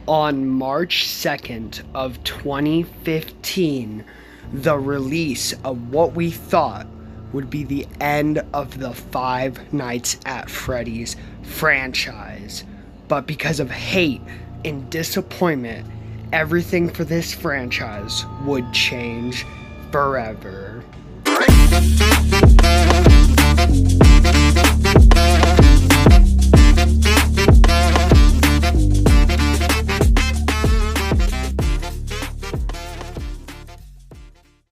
On March 2nd of 2015, the release of what we thought would be the end of the Five Nights at Freddy's franchise. But because of hate and disappointment, everything for this franchise would change forever.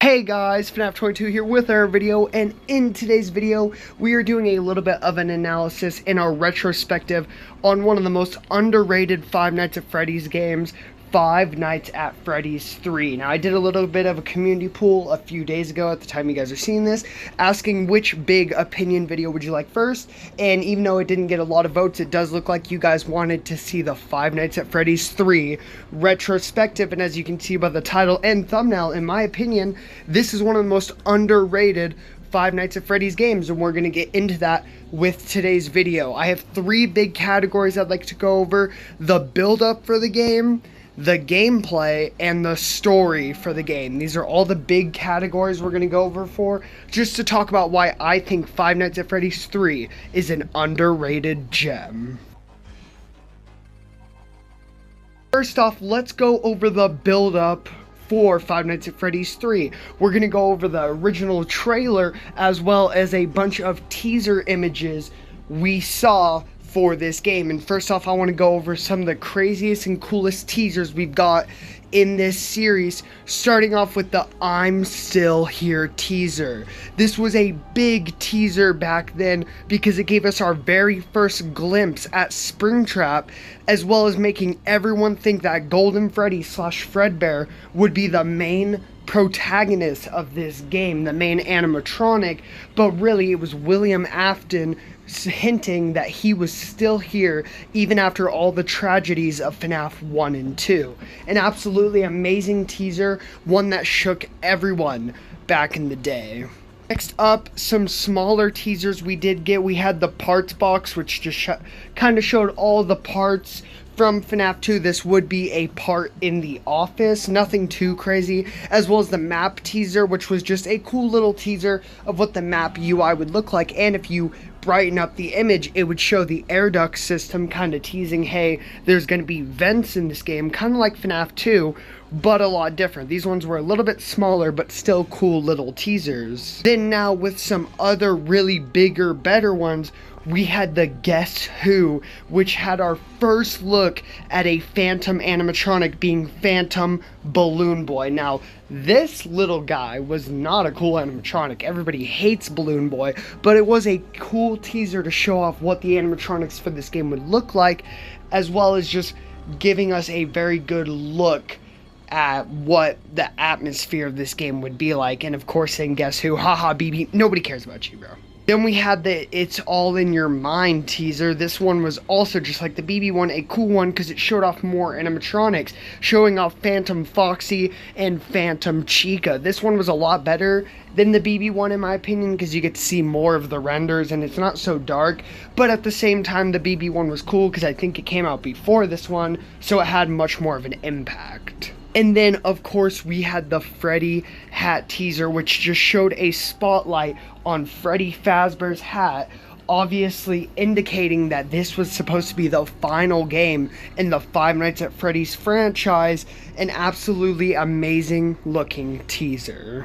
Hey guys, Fnaf 22 here with our video, and in today's video we are doing a little bit of an analysis in our retrospective on one of the most underrated Five Nights at Freddy's games, Five Nights at Freddy's 3. Now, I did a little bit of a community poll a few days ago at the time you guys are seeing this, asking which big opinion video would you like first, and even though it didn't get a lot of votes, it does look like you guys wanted to see the Five Nights at Freddy's 3 retrospective, and as you can see by the title and thumbnail, in my opinion, this is one of the most underrated Five Nights at Freddy's games, and we're going to get into that with today's video. I have three big categories I'd like to go over: the build-up for the game, the gameplay, and the story for the game. These are all the big categories we're going to go over for, just to talk about why I think Five Nights at Freddy's 3 is an underrated gem. First off, let's go over the build-up for Five Nights at Freddy's 3. We're going to go over the original trailer as well as a bunch of teaser images we saw for this game. And first off, I want to go over some of the craziest and coolest teasers we've got in this series, starting off with the I'm Still Here teaser. This was a big teaser back then because it gave us our very first glimpse at Springtrap, as well as making everyone think that Golden Freddy / Fredbear would be the main protagonist of this game, the main animatronic, but really it was William Afton hinting that he was still here even after all the tragedies of FNAF 1 and 2. An absolutely amazing teaser, one that shook everyone back in the day. Next up, some smaller teasers we did get. We had the parts box, which just kind of showed all the parts from FNAF 2. This would be a part in the office, nothing too crazy, as well as the map teaser, which was just a cool little teaser of what the map UI would look like, and if you brighten up the image, it would show the air duct system, kind of teasing, hey, there's going to be vents in this game, kind of like FNAF 2, but a lot different. These ones were a little bit smaller, but still cool little teasers. Then now, with some other really bigger, better ones, we had the Guess Who, which had our first look at a Phantom animatronic being Phantom Balloon Boy. Now, this little guy was not a cool animatronic. Everybody hates Balloon Boy, but it was a cool teaser to show off what the animatronics for this game would look like, as well as just giving us a very good look at what the atmosphere of this game would be like. And of course, saying Guess Who, haha, BB, nobody cares about you, bro. Then we had the It's All in Your Mind teaser. This one was also just like the BB one, a cool one because it showed off more animatronics, showing off Phantom Foxy and Phantom Chica. This one was a lot better than the BB one in my opinion because you get to see more of the renders and it's not so dark, but at the same time the BB one was cool because I think it came out before this one, so it had much more of an impact. And then, of course, we had the Freddy hat teaser, which just showed a spotlight on Freddy Fazbear's hat, obviously indicating that this was supposed to be the final game in the Five Nights at Freddy's franchise. An absolutely amazing looking teaser.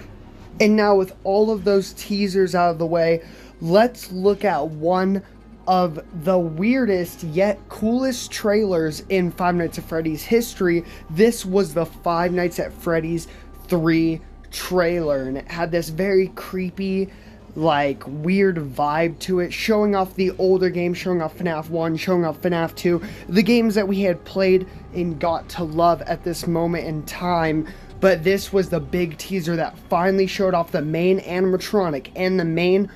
And now, with all of those teasers out of the way, let's look at one of the weirdest yet coolest trailers in Five Nights at Freddy's history. This was the Five Nights at Freddy's 3 trailer, and it had this very creepy, like, weird vibe to it, showing off the older games, showing off FNAF 1, showing off FNAF 2, the games that we had played and got to love at this moment in time. But this was the big teaser that finally showed off the main animatronic and the main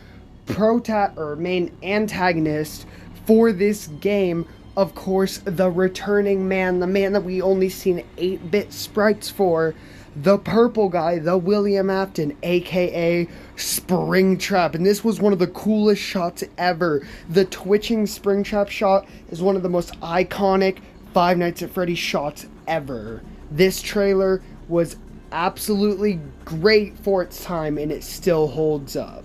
main antagonist for this game. Of course, the returning man, the man that we only seen 8-bit sprites for, the purple guy, the William Afton, aka Springtrap. And this was one of the coolest shots ever. The twitching Springtrap shot is one of the most iconic Five Nights at Freddy's shots ever. This trailer was absolutely great for its time, and it still holds up.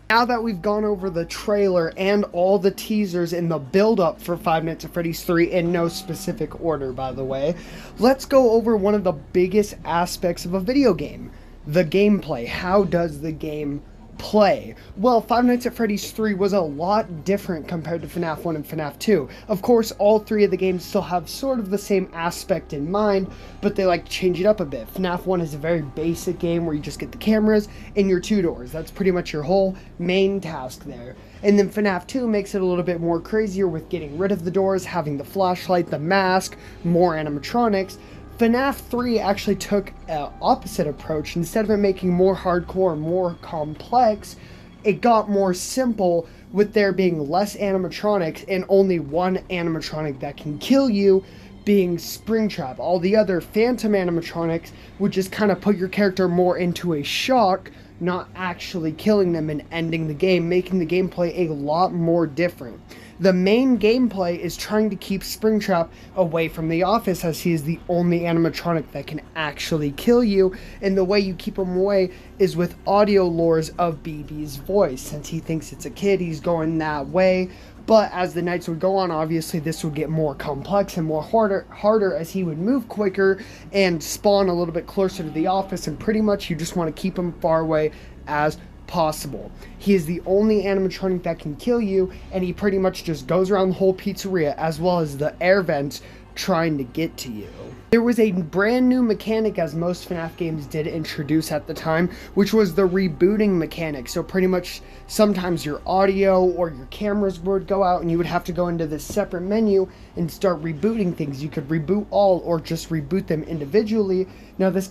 Now that we've gone over the trailer and all the teasers in the build-up for Five Nights at Freddy's 3, in no specific order, by the way, let's go over one of the biggest aspects of a video game. The gameplay. How does the game play? Well, Five Nights at Freddy's 3 was a lot different compared to Fnaf 1 and Fnaf 2. Of course, all three of the games still have sort of the same aspect in mind, but they like to change it up a bit. Fnaf 1 is a very basic game where you just get the cameras and your two doors. That's pretty much your whole main task there. And then Fnaf 2 makes it a little bit more crazier with getting rid of the doors, having the flashlight, the mask, more animatronics. Fnaf 3 actually took an opposite approach. Instead of it making more hardcore, more complex, it got more simple, with there being less animatronics and only one animatronic that can kill you, being Springtrap. All the other phantom animatronics would just kind of put your character more into a shock, not actually killing them and ending the game, making the gameplay a lot more different. The main gameplay is trying to keep Springtrap away from the office, as he is the only animatronic that can actually kill you, and the way you keep him away is with audio lures of BB's voice. Since he thinks it's a kid, he's going that way. But as the nights would go on, obviously this would get more complex and more harder as he would move quicker and spawn a little bit closer to the office, and pretty much you just want to keep him far away as possible. He is the only animatronic that can kill you, and he pretty much just goes around the whole pizzeria as well as the air vents trying to get to you. There was a brand new mechanic, as most FNAF games did introduce at the time, which was the rebooting mechanic. So pretty much sometimes your audio or your cameras would go out and you would have to go into this separate menu and start rebooting things. You could reboot all or just reboot them individually. Now this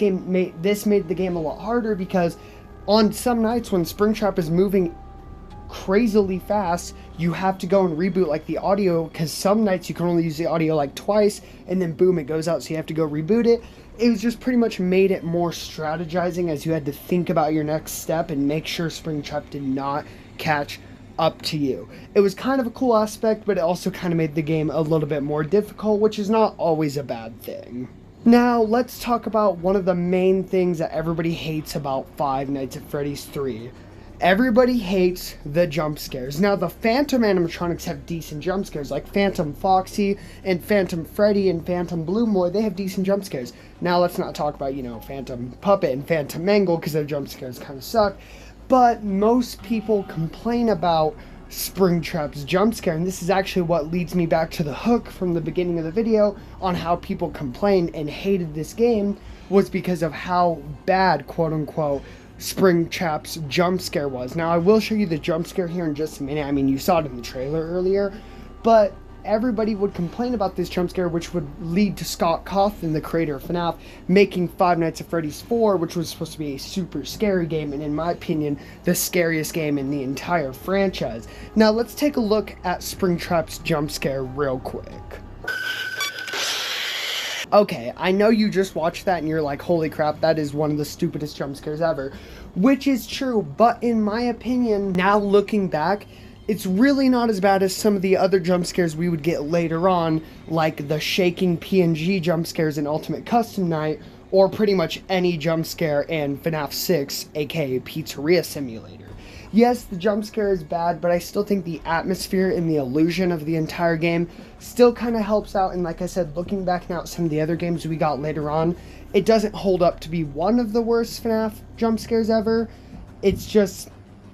made the game a lot harder, because on some nights when Springtrap is moving crazily fast, you have to go and reboot like the audio, because some nights you can only use the audio like twice and then boom, it goes out, so you have to go reboot it. It was just pretty much made it more strategizing, as you had to think about your next step and make sure Springtrap did not catch up to you. It was kind of a cool aspect, but it also kind of made the game a little bit more difficult, which is not always a bad thing. Now, let's talk about one of the main things that everybody hates about Five Nights at Freddy's 3. Everybody hates the jump scares. Now, the Phantom animatronics have decent jump scares, like Phantom Foxy and Phantom Freddy and Phantom Blue Boy. They have decent jump scares. Now, let's not talk about, Phantom Puppet and Phantom Mangle, because their jump scares kind of suck. But most people complain about Springtrap's jump scare, and this is actually what leads me back to the hook from the beginning of the video on how people complained and hated this game, was because of how bad, quote-unquote, Springtrap's jump scare was. Now, I will show you the jump scare here in just a minute. I mean, you saw it in the trailer earlier, but everybody would complain about this jump scare, which would lead to Scott Cawthon, the creator of FNAF, making Five Nights at Freddy's 4, which was supposed to be a super scary game, and in my opinion, the scariest game in the entire franchise. Now, let's take a look at Springtrap's jump scare real quick. Okay, I know you just watched that and you're like, holy crap, that is one of the stupidest jump scares ever. Which is true, but in my opinion, now looking back, it's really not as bad as some of the other jump scares we would get later on, like the shaking PNG jump scares in Ultimate Custom Night, or pretty much any jump scare in FNAF 6, aka Pizzeria Simulator. Yes, the jump scare is bad, but I still think the atmosphere and the illusion of the entire game still kind of helps out, and like I said, looking back now at some of the other games we got later on, it doesn't hold up to be one of the worst FNAF jump scares ever. It's just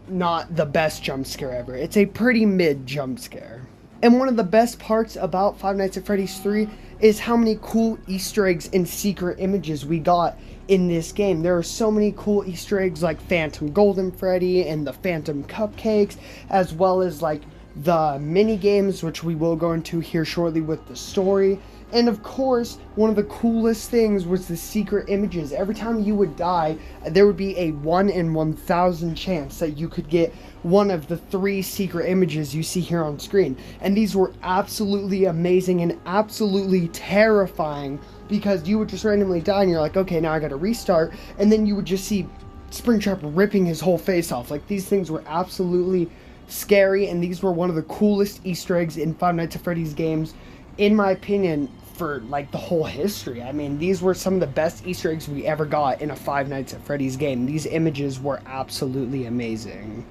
not the best jump scare ever. It's a pretty mid jump scare. And one of the best parts about Five Nights at Freddy's 3 is how many cool Easter eggs and secret images we got in this game. There are so many cool Easter eggs, like Phantom Golden Freddy and the Phantom Cupcakes, as well as like the mini games, which we will go into here shortly with the story. And of course, one of the coolest things was the secret images. Every time you would die, there would be a 1 in 1,000 chance that you could get one of the 3 secret images you see here on screen. And these were absolutely amazing and absolutely terrifying, because you would just randomly die and you're like, okay, now I gotta restart. And then you would just see Springtrap ripping his whole face off. Like, these things were absolutely scary, and these were one of the coolest Easter eggs in Five Nights at Freddy's games, in my opinion, for like the whole history. I mean, these were some of the best Easter eggs we ever got in a Five Nights at Freddy's game. These images were absolutely amazing.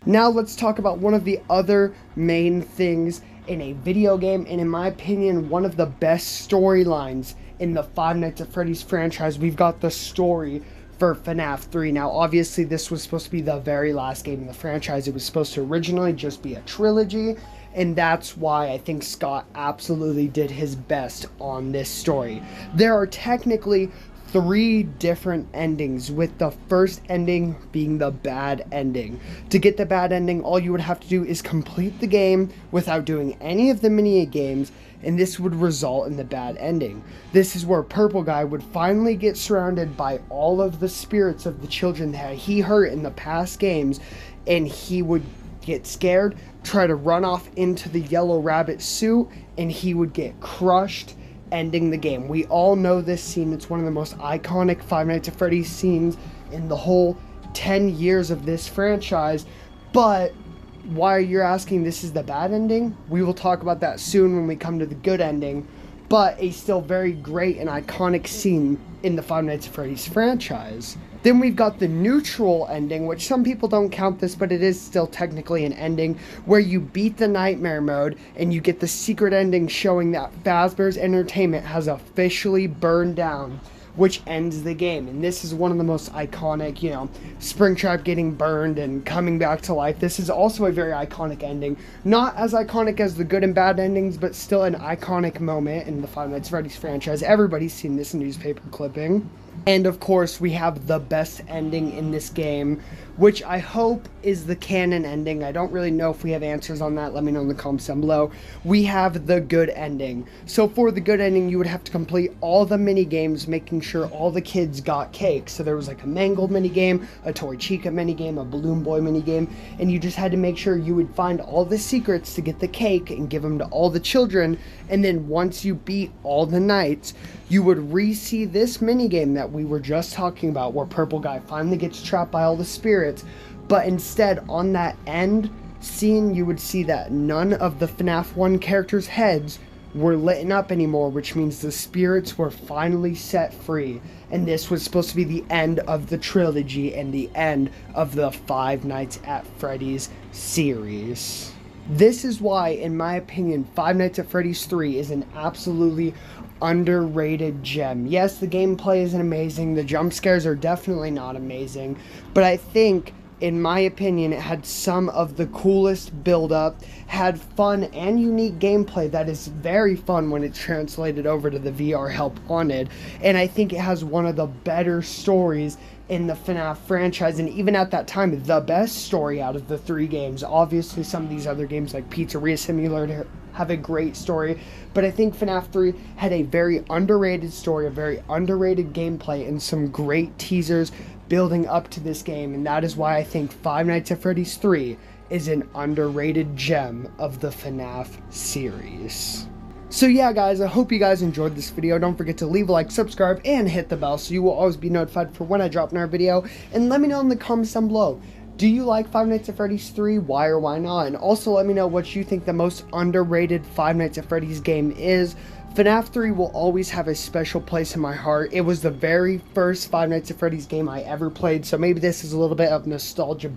Now let's talk about one of the other main things in a video game, and in my opinion, one of the best storylines in the Five Nights at Freddy's franchise. We've got the story for Fnaf 3. Now, obviously, this was supposed to be the very last game in the franchise. It was supposed to originally just be a trilogy, and that's why I think Scott absolutely did his best on this story. There are technically 3 different endings, with the first ending being the bad ending. To get the bad ending, all you would have to do is complete the game without doing any of the mini games, and this would result in the bad ending. This is where Purple Guy would finally get surrounded by all of the spirits of the children that he hurt in the past games, and he would get scared, try to run off into the yellow rabbit suit, and he would get crushed, ending the game. We all know this scene. It's one of the most iconic Five Nights at Freddy's scenes in the whole 10 years of this franchise. But why you're asking this is the bad ending? We will talk about that soon when we come to the good ending. But a still very great and iconic scene in the Five Nights at Freddy's franchise. Then we've got the neutral ending, which some people don't count this, but it is still technically an ending, where you beat the nightmare mode and you get the secret ending showing that Fazbear's Entertainment has officially burned down, which ends the game. And this is one of the most iconic, you know, Springtrap getting burned and coming back to life. This is also a very iconic ending. Not as iconic as the good and bad endings, but still an iconic moment in the Five Nights at Freddy's franchise. Everybody's seen this newspaper clipping. And of course, we have the best ending in this game, which I hope is the canon ending. I don't really know if we have answers on that. Let me know in the comments down below. We have the good ending. So for the good ending, you would have to complete all the mini games, making sure all the kids got cake. So there was like a Mangled mini game, a Toy Chica mini game, a Balloon Boy mini game, and you just had to make sure you would find all the secrets to get the cake and give them to all the children. And then once you beat all the nights, you would re-see this mini game that we were just talking about, where Purple Guy finally gets trapped by all the spirits. But instead, on that end scene, you would see that none of the FNAF 1 characters' heads were lit up anymore, which means the spirits were finally set free. And this was supposed to be the end of the trilogy and the end of the Five Nights at Freddy's series. This is why, in my opinion, Five Nights at Freddy's 3 is an absolutely underrated gem. Yes, the gameplay isn't amazing, the jump scares are definitely not amazing, but I think, in my opinion, it had some of the coolest build-up, had fun and unique gameplay that is very fun when it's translated over to the VR Help Wanted, and I think it has one of the better stories in the FNAF franchise, and even at that time, the best story out of the 3 games. Obviously, some of these other games like Pizzeria Simulator have a great story, but I think FNAF 3 had a very underrated story, a very underrated gameplay, and some great teasers building up to this game, and that is why I think Five Nights at Freddy's 3 is an underrated gem of the FNAF series. So yeah, guys, I hope you guys enjoyed this video. Don't forget to leave a like, subscribe, and hit the bell so you will always be notified for when I drop another video, and let me know in the comments down below. Do you like Five Nights at Freddy's 3? Why or why not? And also let me know what you think the most underrated Five Nights at Freddy's game is. FNAF 3 will always have a special place in my heart. It was the very first Five Nights at Freddy's game I ever played, so maybe this is a little bit of nostalgia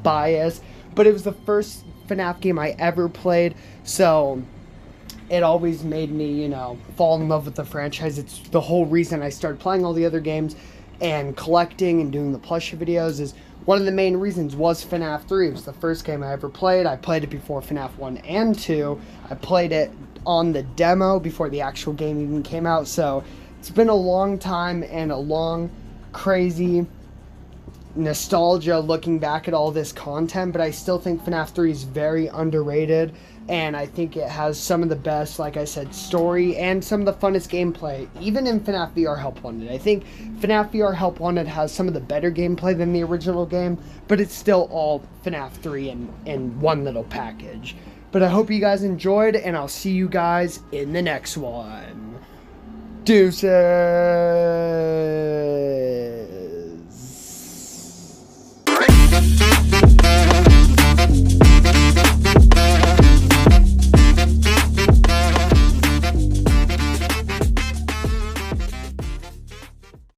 bias, but it was the first FNAF game I ever played, so it always made me, you know, fall in love with the franchise. It's the whole reason I started playing all the other games and collecting and doing the plushie videos. Is one of the main reasons was FNAF 3. It was the first game I ever played. I played it before FNAF 1 and 2. I played it on the demo before the actual game even came out. So it's been a long time and a long, crazy nostalgia looking back at all this content, but I still think FNAF 3 is very underrated, and I think it has some of the best, like I said, story and some of the funnest gameplay, even in FNAF VR Help Wanted. I think FNAF VR Help Wanted has some of the better gameplay than the original game, but it's still all FNAF 3 in one little package. But I hope you guys enjoyed, and I'll see you guys in the next one. Deuces!